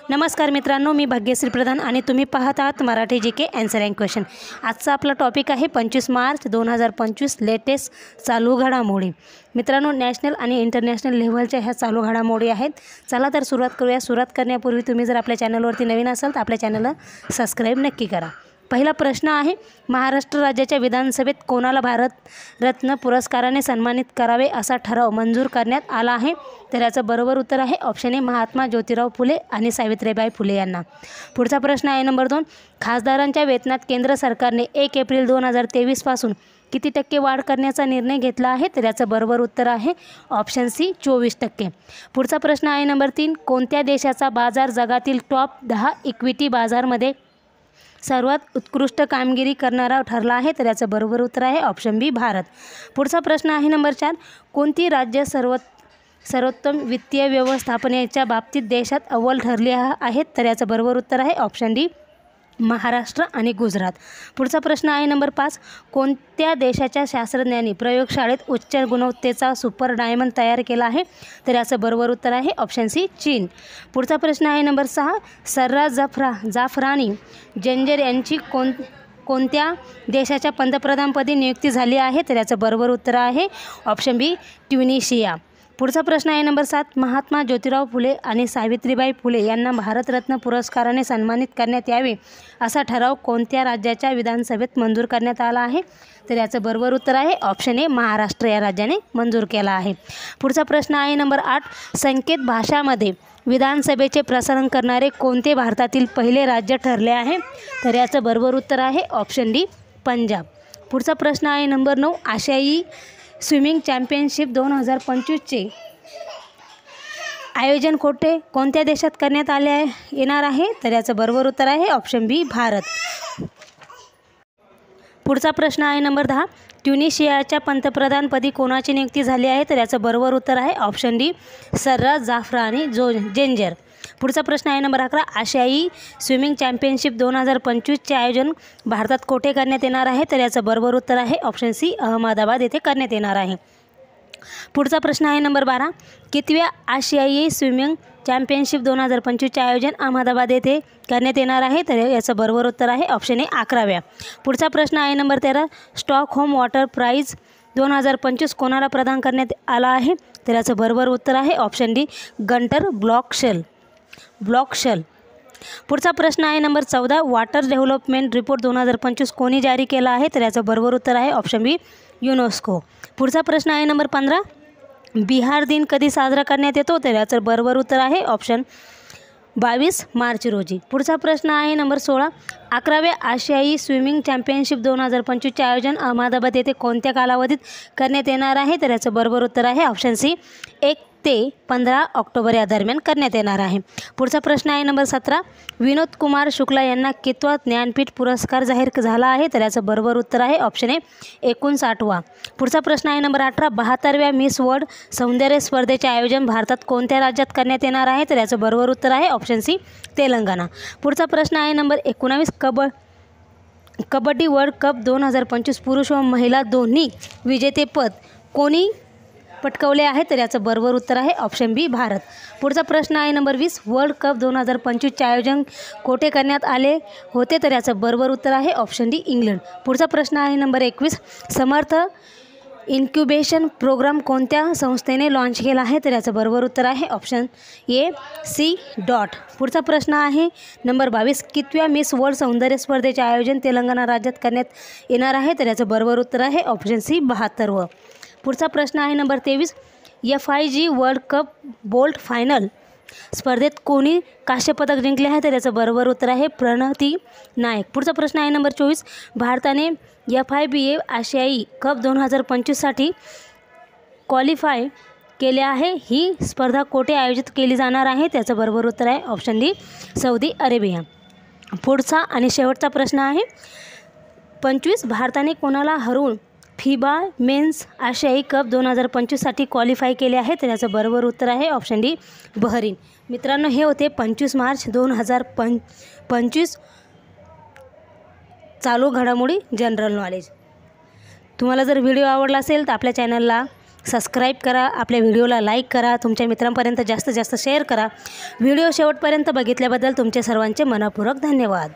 नमस्कार मित्रांनो, मी भाग्यश्री प्रधान आणि तुम्ही पाहत आहात मराठी जी के आन्सर अँड क्वेश्चन। आजचा आपला टॉपिक आहे 25 मार्च 2025 लेटेस्ट चालू घडामोडी। मित्रांनो, नॅशनल आणि इंटरनॅशनल लेव्हलच्या ह्या चालू घडामोडी आहेत। चला तर सुरुवात करूया। सुरुवात करण्यापूर्वी तुम्ही जर आपल्या चॅनलवरती नवीन असाल तर आपल्या चॅनलला सबस्क्राईब नक्की करा। पहिला प्रश्न आहे, महाराष्ट्र राज्याच्या विधानसभेत कोणाला भारत रत्न पुरस्काराने सन्मानित करावे असा ठराव मंजूर करण्यात आला आहे? तर याचं बरोबर उत्तर आहे ऑप्शन ए, महात्मा ज्योतिराव फुले आणि सावित्रीबाई फुले यांना। पुढचा प्रश्न आहे नंबर 2, खासदारांच्या वेतनात केंद्र सरकारने 1 एप्रिल 2023 पासून किती टक्के वाढ करण्याचा निर्णय घेतला आहे? तर याचं बरोबर उत्तर आहे ऑप्शन सी, 24%। पुढचा प्रश्न आहे नंबर 3, कोणत्या देशाचा बाजार जगातील टॉप 10 इक्विटी बाजारमध्ये सर्वात उत्कृष्ट कामगिरी करणारा ठरला आहे? तर याचं बरोबर उत्तर आहे ऑप्शन बी, भारत। पुढचा प्रश्न आहे नंबर 4, कोणती राज्य सर्वोत्तम वित्तीय व्यवस्थापनेच्या बाबतीत देशात अव्वल ठरली आहेत? तर याचं बरोबर उत्तर आहे ऑप्शन डी, महाराष्ट्र आणि गुजरात। पुढचा प्रश्न आहे नंबर 5, कोणत्या देशाच्या शास्त्रज्ञांनी प्रयोगशाळेत उच्च गुणवत्तेचा सुपर डायमंड तयार केला आहे? तर याचं बरोबर उत्तर आहे ऑप्शन सी, चीन। पुढचा प्रश्न आहे नंबर 6, सर्राज जाफरानी जंजर यांची कोणत्या देशाच्या पंतप्रधानपदी नियुक्ती झाली आहे? तर याचं बरोबर उत्तर आहे ऑप्शन बी, ट्युनिशिया। पुढचा प्रश्न आहे नंबर 7, महात्मा ज्योतिराव फुले आणि सावित्रीबाई फुले यांना भारतरत्न पुरस्काराने सन्मानित करण्यात यावे असा ठराव कोणत्या राज्याच्या विधानसभेत मंजूर करण्यात आला आहे? तर याचं बरोबर उत्तर आहे ऑप्शन ए, महाराष्ट्र या राज्याने मंजूर केला आहे। पुढचा प्रश्न आहे नंबर 8, संकेत भाषामध्ये विधानसभेचे प्रसारण करणारे कोणते भारतातील पहिले राज्य ठरले आहे? तर याचं बरोबर उत्तर आहे ऑप्शन डी, पंजाब। पुढचा प्रश्न आहे नंबर 9, आशियाई स्विमिंग चॅम्पियनशिप 2025चे आयोजन कोणत्या देशात करण्यात येणार आहे? तर याचं बरोबर उत्तर आहे ऑप्शन बी, भारत। पुढचा प्रश्न आहे नंबर 10, ट्युनिशियाच्या पंतप्रधानपदी कोणाची नियुक्ती झाली आहे? तर याचं बरोबर उत्तर आहे ऑप्शन डी, सर्राज जाफरानी जंजर। पुढचा प्रश्न आहे नंबर 11, आशियाई स्विमिंग चॅम्पियनशिप 2025चे आयोजन भारतात कोठे करण्यात येणार आहे? तर याचं बरोबर उत्तर आहे ऑप्शन सी, अहमदाबाद येथे करण्यात येणार आहे। पुढचा प्रश्न आहे नंबर 12, कितव्या आशियाई स्विमिंग चॅम्पियनशिप 2025चे आयोजन अहमदाबाद येथे करण्यात येणार आहे? तर याचं बरोबर उत्तर आहे ऑप्शन ए, 11व्या। पुढचा प्रश्न आहे नंबर 13, स्टॉकहोम वॉटर प्राईज 2025 कोणाला प्रदान करण्यात आला आहे? तर याचं बरोबर उत्तर आहे ऑप्शन डी, गंटर ब्लॉकशेल। पुढचा प्रश्न आहे नंबर 14, वॉटर डेव्हलपमेंट रिपोर्ट 2025 कोणी जारी केला आहे? तर याचं बरोबर उत्तर आहे ऑप्शन बी, युनेस्को। पुढचा प्रश्न आहे नंबर 15, बिहार दिन कधी साजरा करण्यात येतो? तर याचं बरोबर उत्तर आहे ऑप्शन 22 मार्च रोजी। पुढचा प्रश्न आहे नंबर 16, 11व्या आशियाई स्विमिंग चॅम्पियनशिप 2025चे आयोजन अहमदाबाद येथे कोणत्या कालावधीत करण्यात येणार आहे? तर याचं बरोबर उत्तर आहे ऑप्शन सी, 1 ते 15 ऑक्टोबर या दरम्यान करण्यात येणार आहे। पुढचा प्रश्न आहे नंबर 17, विनोद कुमार शुक्ला यांना कितवा ज्ञानपीठ पुरस्कार जाहीर झाला आहे? तर याचं बरोबर उत्तर आहे ऑप्शन ए, 59वा। पुढचा प्रश्न आहे नंबर 18, 72व्या मिस वर्ल्ड सौंदर्य स्पर्धेचे आयोजन भारतात कोणत्या राज्यात करण्यात येणार आहे? तर याचं बरोबर उत्तर आहे ऑप्शन सी, तेलंगणा। पुढचा प्रश्न आहे नंबर 19, कबड्डी वर्ल्ड कप 2025 पुरुष व महिला दोन्ही विजेतेपद कोणी पटकावले आहे? तर याचं बरोबर उत्तर आहे ऑप्शन बी, भारत। पुढचा प्रश्न आहे नंबर 20, वर्ल्ड कप 2025चे आयोजन कोठे करण्यात आले होते? तर याचं बरोबर उत्तर आहे ऑप्शन डी, इंग्लंड। पुढचा प्रश्न आहे नंबर 21, समर्थ इन्क्युबेशन प्रोग्राम कोणत्या संस्थेने लॉन्च केला आहे? तर याचं बरोबर उत्तर आहे ऑप्शन ए, सी डॉट। पुढचा प्रश्न आहे नंबर 22, कितव्या मिस वर्ल्ड सौंदर्य स्पर्धेचे आयोजन तेलंगणा राज्यात करण्यात येणार आहे? तर याचं बरोबर उत्तर आहे ऑप्शन सी, 72वं। पुढचा प्रश्न आहे number 23, FIG world cup bolt final स्पर्धेत कोणी कांस्यपदक जिंकले आहे? तर याचं बरोबर उत्तर आहे प्रणती नायक। पुढचा प्रश्न आहे नंबर 24, भारताने FIBA आशियाई कप 2025साठी क्वालिफाय केले आहे। ही स्पर्धा कोठे आयोजित केली जाणार आहे? त्याचं बरोबर उत्तर आहे ऑप्शन डी, सौदी अरेबिया। पुढचा आणि शेवटचा प्रश्न आहे 25, भारताने कोणाला हरवून फिबा मेन्स आशियाई कप 2025साठी क्वालिफाय केले आहे? तर याचं बरोबर उत्तर आहे ऑप्शन डी, बहरीन। मित्रांनो, हे होते 25 मार्च 2025 चालू घडामोडी जनरल नॉलेज। तुम्हाला जर व्हिडिओ आवडला असेल तर आपल्या चॅनलला सबस्क्राईब करा, आपल्या व्हिडिओला लाईक करा, तुमच्या मित्रांपर्यंत जास्तीत जास्त शेअर करा. व्हिडिओ शेवटपर्यंत बघितल्याबद्दल तुमचे सर्वांचे मनःपूर्वक धन्यवाद.